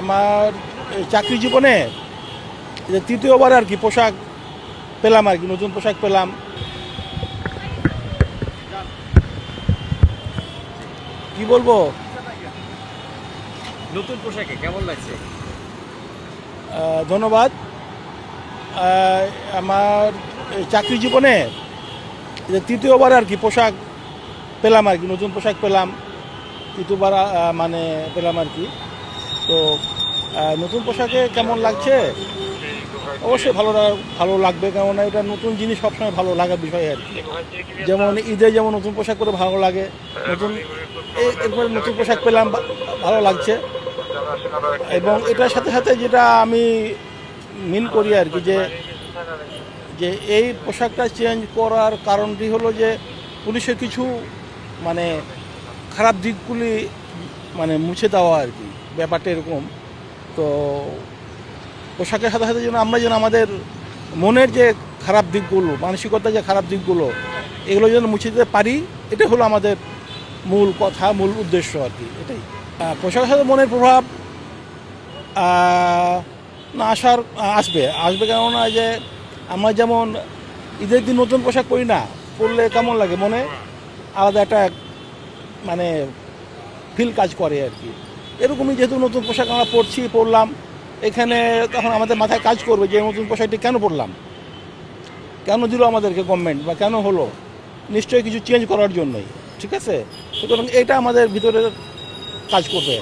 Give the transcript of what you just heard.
আমার চাকরি জীবনে তৃতীয়বার আর কি পোশাক পেলাম আর কি, নতুন পোশাক পেলাম। কি বলবো, নতুন পোশাকে কেমন লাগছে? ধন্যবাদ। আমার চাকরি জীবনে তৃতীয়বার আর কি পোশাক পেলাম আর কি, নতুন পোশাক পেলাম, তৃতীয়বার মানে পেলাম আর কি। তো নতুন পোশাকে কেমন লাগছে, অবশ্যই ভালো লাগবে, কেননা এটা নতুন জিনিস সবসময় ভালো লাগার বিষয় আর কি। যেমন ঈদে যেমন নতুন পোশাক করে ভালো লাগে, এরপরে নতুন পোশাক পেলাম, ভালো লাগছে। এবং এটার সাথে সাথে যেটা আমি মিন করি আর কি, যে এই পোশাকটা চেঞ্জ করার কারণটি হলো যে পুলিশের কিছু মানে খারাপ দিকগুলি মানে মুছে দেওয়া আর কি, ব্যাপারটা এরকম। তো পোশাকের সাথে সাথে যেন আমাদের মনের যে খারাপ দিকগুলো, মানসিকতার যে খারাপ দিকগুলো, এগুলো যেন মুছে দিতে পারি, এটা হলো আমাদের মূল কথা, মূল উদ্দেশ্য আর কি, এটাই। পোশাকের সাথে মনের প্রভাব না আসবে কেননা যে আমরা যেমন ঈদের দিন নতুন পোশাক পরি না, পরলে কেমন লাগে, মনে আলাদা একটা মানে ফিল কাজ করে আর কি। এরকমই যেহেতু নতুন পোশাক আমরা পরলাম, এখানে তখন আমাদের মাথায় কাজ করবে যে নতুন পোশাকটি কেন পরলাম, কেন দিল আমাদেরকে গভর্নমেন্ট, বা কেন হলো, নিশ্চয়ই কিছু চেঞ্জ করার জন্যই, ঠিক আছে। সুতরাং এটা আমাদের ভিতরে কাজ করবে।